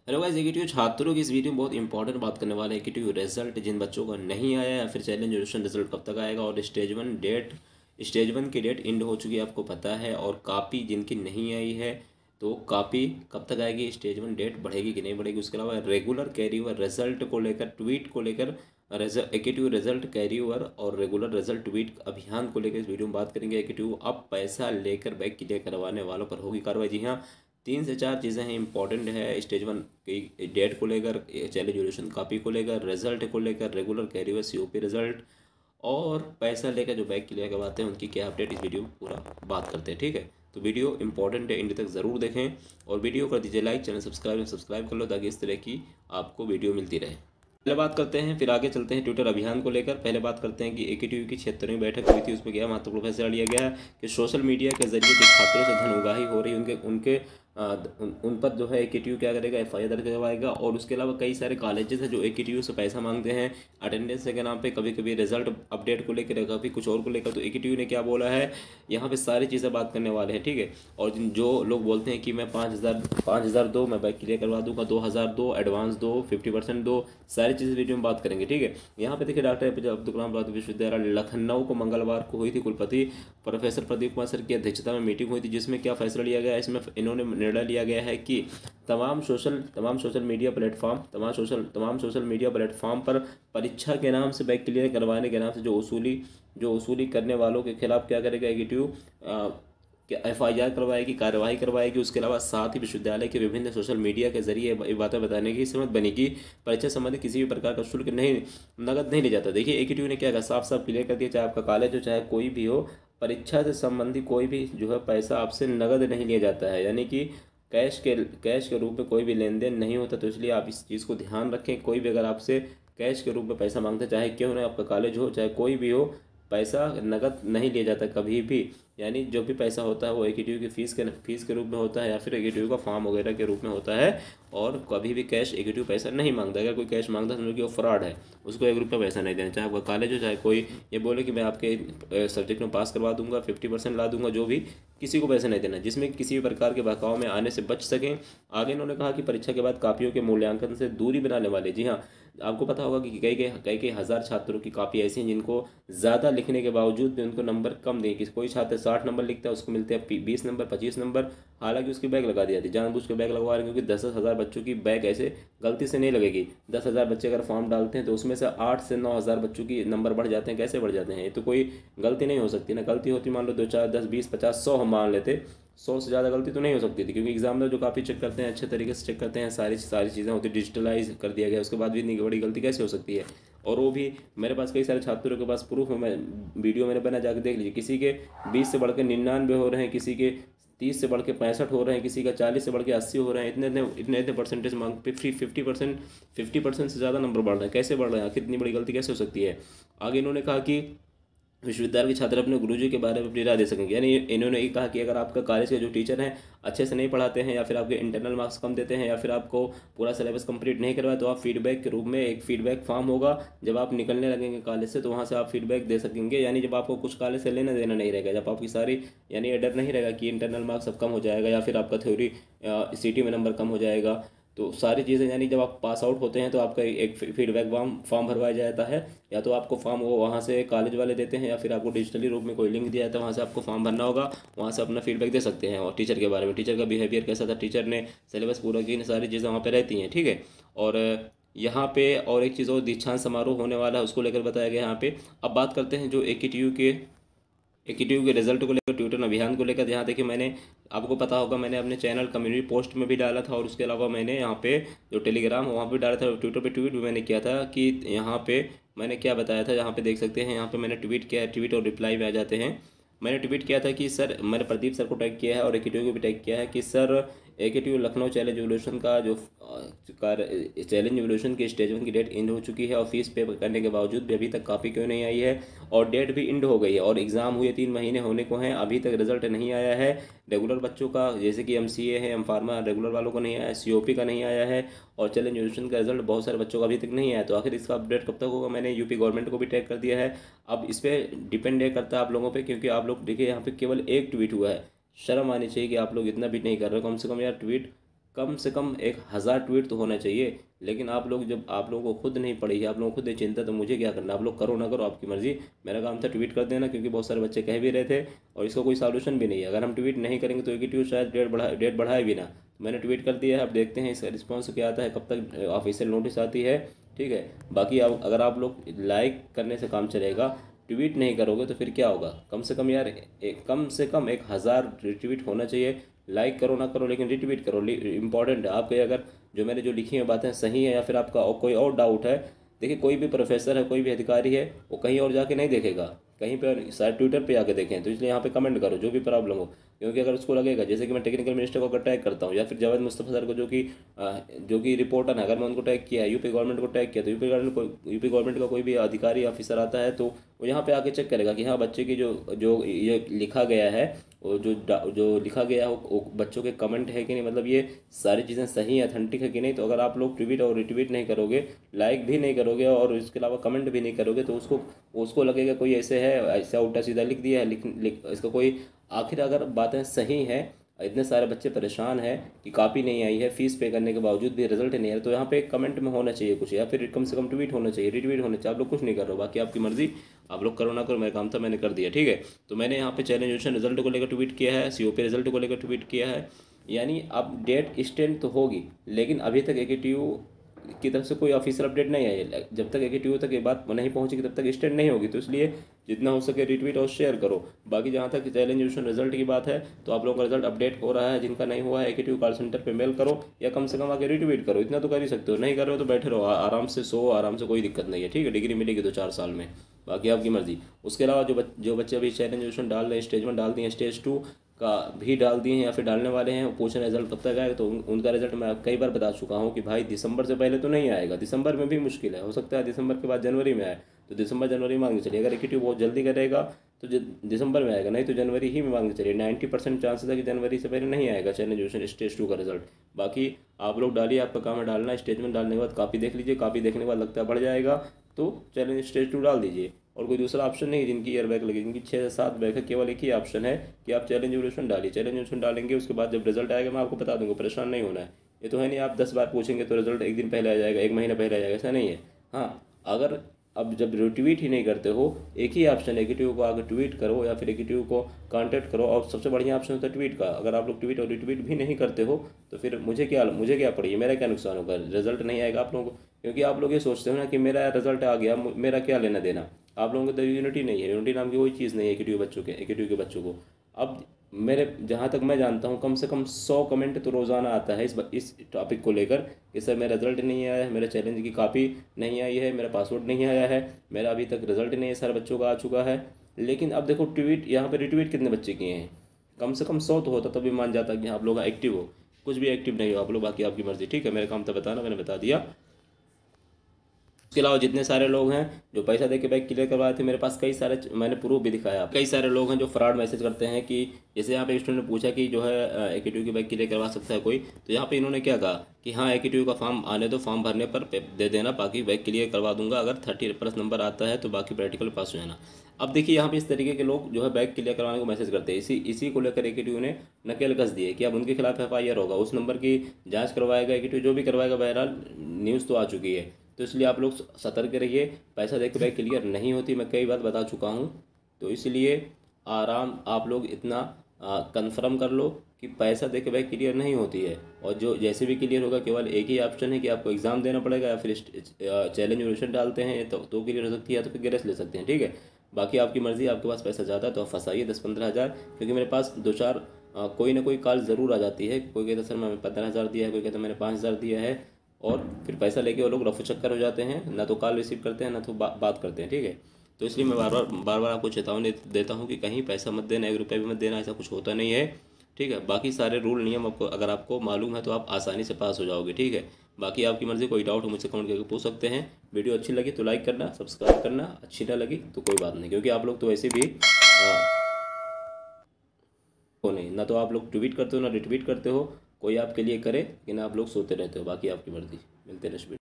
Hello guys, AKTU छात्रों की इस वीडियो में बहुत इंपॉर्टेंट बात करने वाले हैं। एकेटीयू रिजल्ट जिन बच्चों का नहीं आया या फिर चैलेंज एजुकेशन रिजल्ट कब तक आएगा, और स्टेज वन की डेट इंड हो चुकी है, आपको पता है। और कापी जिनकी नहीं आई है तो कापी कब तक आएगी, स्टेज वन डेट बढ़ेगी कि नहीं बढ़ेगी। उसके अलावा रेगुलर कैरी ओवर रिजल्ट को लेकर, ट्वीट को लेकर, एकेटीयू रिजल्ट कैरी ओवर और रेगुलर रिजल्ट ट्वीट अभियान को लेकर इस वीडियो में बात करेंगे। एकेटीयू अब पैसा लेकर बैग क्लियर करवाने वालों पर होगी कार्रवाई। जी हाँ, 3 से 4 चीज़ें हैं इंपॉर्टेंट है स्टेज वन की डेट को लेकर, चैलेंज ड्यूरेशन कॉपी को लेकर, रिजल्ट को लेकर, रेगुलर कैरी हुआ सीओपी रिजल्ट, और पैसा लेकर जो बैग क्लियर करवाते हैं उनकी क्या अपडेट, इस वीडियो में पूरा बात करते हैं। ठीक है, तो वीडियो इंपॉर्टेंट है, एंड तक ज़रूर देखें और वीडियो कर दीजिए लाइक, चैनल सब्सक्राइब कर लो ताकि इस तरह की आपको वीडियो मिलती रहे। पहले बात करते हैं, फिर आगे चलते हैं ट्विटर अभियान को लेकर। पहले बात करते हैं कि एकेटीयू की 76वीं बैठक हुई थी, उसमें क्या महत्वपूर्ण फैसला लिया गया है कि सोशल मीडिया के जरिए जो छात्रों से धन उगाही हो रही है उनके उनके उन पर जो है एकेटीयू क्या करेगा, एफआईआर दर्ज करवाएगा। और उसके अलावा कई सारे कॉलेजेस हैं जो एकेटीयू से पैसा मांगते हैं अटेंडेंस के नाम पे, कभी कभी रिजल्ट अपडेट को लेकर, कभी कुछ और को लेकर। तो एकेटीयू ने क्या बोला है, यहाँ पे सारी चीज़ें बात करने वाले हैं। ठीक है, और जो लोग बोलते हैं कि मैं 5,000 दो, मैं बैग क्लियर करवा दूंगा, 2,000 दो, एडवांस दो, 50% दो, सारी चीज़ें वीडियो में बात करेंगे। ठीक है, यहाँ पे देखिए डॉक्टर एपीजे अब्दुल कलाम भारतीय विश्वविद्यालय लखनऊ को मंगलवार को हुई थी कुलपति प्रोफेसर प्रदीप कुमार सर की अध्यक्षता में मीटिंग हुई थी, जिसमें क्या फैसला लिया गया। इसमें इन्होंने निर्णय लिया गया है कि तमाम सोशल मीडिया प्लेटफॉर्म पर परीक्षा के नाम से बैग क्लियर करवाने के नाम से जो वसूली करने वालों के खिलाफ क्या करेगा एकेटीयू, एफआईआर करवाएगी, कार्रवाई करवाएगी। उसके अलावा साथ ही विश्वविद्यालय के विभिन्न सोशल मीडिया के जरिए ये बातें बताने की समझ बनेगी परीक्षा संबंधी किसी भी प्रकार का शुल्क नहीं, नगद नहीं लिया जाता। देखिए एकेटीयू ने क्या कहा, साफ साफ क्लियर कर दिया, चाहे आपका कॉलेज हो चाहे कोई भी हो, परीक्षा से संबंधी कोई भी जो है पैसा आपसे नगद नहीं लिया जाता है, यानी कि कैश के रूप में कोई भी लेन देन नहीं होता। तो इसलिए आप इस चीज़ को ध्यान रखें, कोई भी अगर आपसे कैश के रूप में पैसा मांगते, चाहे क्यों ना आपका कॉलेज हो चाहे कोई भी हो, पैसा नगद नहीं लिया जाता कभी भी। यानी जो भी पैसा होता है वो एकेटीयू की फीस के रूप में होता है या फिर एकेटीयू का फॉर्म वगैरह के रूप में होता है, और कभी भी कैश एकेटीयू पैसा नहीं मांगता। अगर कोई कैश मांगता है समझो कि वो फ्रॉड है, उसको 1 रुपया पैसा नहीं देना, चाहे आपका कॉलेज हो चाहे कोई ये बोले कि मैं आपके सब्जेक्ट में पास करवा दूंगा, 50% ला दूंगा, जो भी, किसी को पैसा नहीं देना, जिसमें किसी भी प्रकार के बहकाव में आने से बच सकें। आगे इन्होंने कहा कि परीक्षा के बाद कापियों के मूल्यांकन से दूरी बनाने वाले, जी हाँ, आपको पता होगा कि कई हज़ार छात्रों की कापी ऐसी हैं जिनको ज़्यादा लिखने के बावजूद भी उनको नंबर कम दें। कि कोई छात्र 60 नंबर लिखता है, उसको मिलते हैं 20 नंबर, 25 नंबर, हालांकि उसकी बैग लगा दी जाती है, जानबूझ के बैग लगवा रहे हैं, क्योंकि 10,000 बच्चों की बैग ऐसे गलती से नहीं लगेगी। 10,000 बच्चे अगर फॉर्म डालते हैं तो उसमें से 8 से 9 हज़ार बच्चों की नंबर बढ़ जाते हैं। कैसे बढ़ जाते हैं, ये तो कोई गलती नहीं हो सकती ना। गलती होती मान लो 2, 4, 10, 20, 50, 100 हम मान लेते, 100 से ज़्यादा गलती तो नहीं हो सकती थी, क्योंकि एग्जाम में जो काफ़ी चेक करते हैं अच्छे तरीके से चेक करते हैं, सारी चीज़ें होती, डिजिटलाइज कर दिया गया, उसके बाद भी इतनी बड़ी गलती कैसे हो सकती है। और वो भी मेरे पास कई सारे छात्रों के पास प्रूफ है, मैं वीडियो मैंने बना, जाकर देख लीजिए। किसी के 20 से बढ़ के 99 हो रहे हैं, किसी के 30 से बढ़ के 65 हो रहे हैं, किसी का 40 से बढ़ के 80 हो रहे हैं। इतने परसेंटेज मांग 50% से ज़्यादा नंबर बढ़ रहे हैं। कैसे बढ़ रहे हैं, आखिर इतनी बड़ी गलती कैसे हो सकती है। आगे इन्होंने कहा कि विश्वविद्यालय के छात्र अपने गुरुजी के बारे में अपनी राय दे सकेंगे। यानी इन्होंने ये कहा कि अगर आपका कॉलेज के जो टीचर हैं अच्छे से नहीं पढ़ाते हैं, या फिर आपके इंटरनल मार्क्स कम देते हैं, या फिर आपको पूरा सिलेबस कंप्लीट नहीं करवाया, तो आप फीडबैक के रूप में एक फीडबैक फॉर्म होगा, जब आप निकलने लगेंगे कॉलेज से तो वहाँ से आप फीडबैक दे सकेंगे। यानी जब आपको कुछ कॉलेज से लेना देना नहीं रहेगा, जब आपकी सारी, यानी ये डर नहीं रहेगा कि इंटरनल मार्क्स अब कम हो जाएगा या फिर आपका थ्योरी सीटी में नंबर कम हो जाएगा। तो सारी चीज़ें, यानी जब आप पास आउट होते हैं तो आपका एक फीडबैक फॉर्म भरवाया जाता है, या तो आपको फॉर्म वो वहाँ से कॉलेज वाले देते हैं, या फिर आपको डिजिटली रूप में कोई लिंक दिया जाता है, वहाँ से आपको फॉर्म भरना होगा, वहाँ से अपना फीडबैक दे सकते हैं। और टीचर के बारे में, टीचर का बिहेवियर कैसा था, टीचर ने सिलेबस पूरा किया, सारी चीज़ें वहाँ पर रहती हैं। ठीक है, और यहाँ पे और एक चीज़ और, दीक्षांत समारोह होने वाला है, उसको लेकर बताया गया यहाँ पे। अब बात करते हैं जो एकेटीयू के रिजल्ट को लेकर, ट्विटर अभियान को लेकर। यहाँ देखिए, मैंने, आपको पता होगा, मैंने अपने चैनल कम्युनिटी पोस्ट में भी डाला था, और उसके अलावा मैंने यहाँ पे जो टेलीग्राम वहाँ पे डाला था, ट्विटर पे ट्वीट भी मैंने किया था कि यहाँ पे मैंने क्या बताया था। यहाँ पे देख सकते हैं, यहाँ पे मैंने ट्वीट किया है, ट्वीट और रिप्लाई में आ जाते हैं। मैंने ट्वीट किया था कि सर, मैंने प्रदीप सर को टैग किया है और एकेटीयू को भी टैग किया है कि sir, AKTU Lucknow challenge evolution का जो चैलेंज एवोल्यूशन की स्टेज वन की डेट इंड हो चुकी है, और फीस पे करने के बावजूद भी अभी तक कापी क्यों नहीं आई है, और डेट भी इंड हो गई है, और एग्ज़ाम हुए 3 महीने होने को हैं, अभी तक रिजल्ट नहीं आया है। रेगुलर बच्चों का, जैसे कि एमसीए है, एम फार्मा, रेगुलर वालों को नहीं आया है, सीओपी का नहीं आया है, और चैलेंज एवोल्यूशन का रिजल्ट बहुत सारे बच्चों का अभी तक नहीं आया। तो आखिर इसका अपडेट कब तक होगा। मैंने यूपी गवर्नमेंट को भी टैग कर दिया है। अब इस पर डिपेंड करता है आप लोगों पर, क्योंकि आप लोग देखिए, यहाँ पे केवल एक ट्वीट हुआ है। शर्म आनी चाहिए कि आप लोग इतना भी नहीं कर रहे हो, कम से कम यार ट्वीट कम से कम 1000 ट्वीट तो होना चाहिए। लेकिन आप लोग, जब आप लोगों को खुद नहीं पड़ी है, आप लोगों को खुद ये चिंता, तो मुझे क्या करना, आप लोग करो ना करो आपकी मर्ज़ी। मेरा काम था ट्वीट कर देना, क्योंकि बहुत सारे बच्चे कह भी रहे थे और इसका कोई सॉल्यूशन भी नहीं है। अगर हम ट्वीट नहीं करेंगे तो एकीट्यूड शायद डेट बढ़ाए भी ना। तो मैंने ट्वीट कर दिया है, अब देखते हैं इसका रिस्पॉन्स क्या आता है, कब तक ऑफिशियल नोटिस आती है। ठीक है, बाकी अब अगर आप लोग लाइक करने से काम चलेगा, ट्वीट नहीं करोगे तो फिर क्या होगा। कम से कम यार कम से कम 1000 रिट्वीट होना चाहिए। लाइक करो ना करो, लेकिन रिट्वीट करो। इंपॉर्टेंट है आपके, अगर जो मैंने जो लिखी हुई बातें सही है या फिर आपका और कोई और डाउट है। देखिए, कोई भी प्रोफेसर है, कोई भी अधिकारी है, वो कहीं और जाके नहीं देखेगा, कहीं पर शायद ट्विटर पे आके देखें। तो इसलिए यहाँ पे कमेंट करो जो भी प्रॉब्लम हो, क्योंकि अगर उसको लगेगा, जैसे कि मैं टेक्निकल मिनिस्टर को अगर टैग करता हूँ या फिर जावेद मुस्तफ़ा सर को, जो कि रिपोर्टर है, अगर मैं उनको टैग किया है, यूपी गवर्नमेंट को टैग किया, तो यूपी गवर्नमेंट का कोई भी अधिकारी ऑफिसर आता है तो वो यहाँ पे आके चेक करेगा कि हाँ, बच्चे की जो जो ये लिखा गया है, वो जो लिखा गया है वो बच्चों के कमेंट है कि नहीं, मतलब ये सारी चीज़ें सही है, अथेंटिक है कि नहीं। तो अगर आप लोग ट्वीट और रिट्वीट नहीं करोगे, लाइक भी नहीं करोगे और इसके अलावा कमेंट भी नहीं करोगे, तो उसको उसको लगेगा कोई ऐसे है, ऐसा उल्टा सीधा लिख दिया है, इसका कोई आखिर, अगर बातें सही हैं, इतने सारे बच्चे परेशान हैं कि कॉपी नहीं आई है, फीस पे करने के बावजूद भी रिजल्ट नहीं आ रहा, तो यहाँ पे कमेंट में होना चाहिए कुछ, या फिर कम से कम ट्वीट होना चाहिए, रिट्वीट होना चाहिए। आप लोग कुछ नहीं कर रहे हो, बाकी आपकी मर्जी, आप लोग करो ना करो, मेरा काम था, मैंने कर दिया। ठीक है, तो मैंने यहाँ पे चैलेंज एजुकेशन रिजल्ट को लेकर ट्वीट किया है, सीओपी रिजल्ट को लेकर ट्वीट किया है। यानी अब डेट एक्सटेंड तो होगी, लेकिन अभी तक एकेटीयू की तरफ से कोई ऑफिशियल अपडेट नहीं आई है। जब तक एकेटीयू तक ये बात नहीं पहुंचेगी तब तक एक्सटेंड नहीं होगी। तो इसलिए जितना हो सके रिट्वीट और शेयर करो। बाकी जहाँ तक चैलेंज एजुकेशन रिजल्ट की बात है, तो आप लोगों का रिजल्ट अपडेट हो रहा है, जिनका नहीं हुआ है एकेटीयू कॉल सेंटर पे मेल करो, या कम से कम आके रिट्वीट करो। इतना तो कर ही सकते हो, नहीं कर रहे हो तो बैठे रहो आराम से, सो आराम से, कोई दिक्कत नहीं है। ठीक है, डिग्री मिलेगी 2-4 साल में, बाकी आपकी मर्जी। उसके अलावा जो बच्चे अभी चैलेंज एजुकेशन डाल रहे हैं, स्टेज 1 डाल दिए हैं, स्टेज 2 का भी डाल दिए हैं या फिर डालने वाले हैं, वो पूछ रहे हैं रिजल्ट कब तक आएगा। तो उनका रिजल्ट मैं कई बार बता चुका हूँ कि भाई दिसंबर से पहले तो नहीं आएगा, दिसंबर में भी मुश्किल है, हो सकता है दिसंबर के बाद जनवरी में आए, तो दिसंबर जनवरी में मांग के चलिए। अगर एकेटीयू बहुत जल्दी करेगा तो दिसंबर में आएगा, नहीं तो जनवरी ही में मांग के चलिए। 90% चांसेस है कि जनवरी से पहले नहीं आएगा चैलेंज एजुकेशन स्टेज 2 का रिजल्ट। बाकी आप लोग डालिए, आपका काम है डालना। स्टेज में डालने के बाद कॉपी देख लीजिए, कॉपी देखने के बाद लगता है बढ़ जाएगा तो चैलेंज स्टेज 2 डाल दीजिए। और कोई दूसरा ऑप्शन नहीं है, जिनकी ईयर बैक लगी, जिनकी 6 से 7 बैक है, केवल एक ही ऑप्शन है कि आप चैलेंज एजुकेशन डालिए। चैलेंज एजुकेशन डालेंगे, उसके बाद जब रिजल्ट आएगा मैं आपको बता दूंगा, परेशान नहीं होना है। ये तो है नहीं आप 10 बार पूछेंगे तो रिजल्ट एक दिन पहले आ जाएगा, 1 महीना पहले आ जाएगा, ऐसा नहीं है। हाँ, अगर अब जब रिट्वीट ही नहीं करते हो, एक ही ऑप्शन है, एकेटीयू को आगे ट्वीट करो या फिर एकेटीयू को कांटेक्ट करो। और सबसे बढ़िया ऑप्शन होता है ट्वीट का। अगर आप लोग ट्वीट और रिट्वीट भी नहीं करते हो तो फिर मुझे क्या पड़ी, मेरा क्या नुकसान होगा, रिजल्ट नहीं आएगा आप लोगों को। क्योंकि आप लोग ये सोचते हो ना कि मेरा रिजल्ट आ गया, मेरा क्या लेना देना। आप लोगों को तो यूनिटी नहीं है, यूनिटी नाम की कोई चीज़ नहीं है एकेटीयू के बच्चों को। अब मेरे जहाँ तक मैं जानता हूँ, कम से कम 100 कमेंट तो रोज़ाना आता है इस टॉपिक को लेकर कि सर मेरा रिजल्ट नहीं आया है, मेरा चैलेंज की कॉपी नहीं आई है, मेरा पासवर्ड नहीं आया है, मेरा अभी तक रिजल्ट नहीं है, सारे बच्चों का आ चुका है। लेकिन अब देखो ट्वीट, यहाँ पे रिट्वीट कितने बच्चे किए हैं, कम से कम 100 तो होता, तभी मान जाता कि आप लोग एक्टिव हो। कुछ भी एक्टिव नहीं हो आप लोग, बाकी आपकी मर्ज़ी। ठीक है, मेरा काम था बताना, मैंने बता दिया। इसके अलावा जितने सारे लोग हैं जो पैसा देके बैग क्लियर करवाए थे, मेरे पास कई सारे, मैंने प्रूफ भी दिखाया। कई सारे लोग हैं जो फ्रॉड मैसेज करते हैं कि जैसे यहाँ पे स्टूडेंट ने पूछा कि जो है एकेटीयू की बैग क्लियर करवा सकता है कोई, तो यहाँ पे इन्होंने क्या कहा कि हाँ एकेटीयू का फॉर्म आने दो, फॉर्म भरने पर दे देना, बाकी बैग क्लियर करवा दूंगा, अगर 30+ नंबर आता है तो बाकी प्रैक्टिकल पास हो जाना। अब देखिए यहाँ पे इस तरीके के लोग जो है बैग क्लियर करवाने को मैसेज करते हैं। इसी को लेकर एकेटीयू ने नकेल कस दी है कि अब उनके खिलाफ FIR होगा, उस नंबर की जाँच करवाएगा एकेटीयू, जो भी करवाएगा। बहरहाल न्यूज़ तो आ चुकी है, तो इसलिए आप लोग सतर्क रहिए। पैसा देकर बैग क्लियर नहीं होती, मैं कई बार बता चुका हूँ। तो इसलिए आराम, आप लोग इतना कंफर्म कर लो कि पैसा देकर बैग क्लियर नहीं होती है। और जो जैसे भी क्लियर होगा, केवल एक ही ऑप्शन है कि आपको एग्ज़ाम देना पड़ेगा, या फिर चैलेंज एजुकेशन डालते हैं तो क्लियर हो सकती है, या तो फिर ग्रेस ले सकते हैं। ठीक है, बाकी आपकी मर्ज़ी। आपके पास पैसा ज़्यादा है तो आप फंसाइए 10-15 हज़ार, क्योंकि मेरे पास 2-4 कोई ना कोई कॉल ज़रूर आ जाती है। कोई कहता सर मैं 15,000 दिया है, कोई कहता मैंने 5,000 दिया है, और फिर पैसा लेके वो लोग रफू चक्कर हो जाते हैं, ना तो कॉल रिसीव करते हैं ना तो बात करते हैं। ठीक है, तो इसलिए मैं बार बार आपको चेतावनी देता हूँ कि कहीं पैसा मत देना, 1 रुपये भी मत देना, ऐसा कुछ होता नहीं है। ठीक है, बाकी सारे रूल नियम आपको अगर आपको मालूम है तो आप आसानी से पास हो जाओगे। ठीक है, बाकी आपकी मर्ज़ी, कोई डाउट हो मुझसे कमेंट करके पूछ सकते हैं। वीडियो अच्छी लगी तो लाइक करना, सब्सक्राइब करना, अच्छी ना लगी तो कोई बात नहीं, क्योंकि आप लोग तो वैसे भी हो नहीं, ना तो आप लोग ट्वीट करते हो ना रिट्वीट करते हो, कोई आपके लिए करे, लेकिन आप लोग सोते रहते हो। बाकी आपकी मर्ज़ी, मिलते हैं नेक्स्ट वीडियो।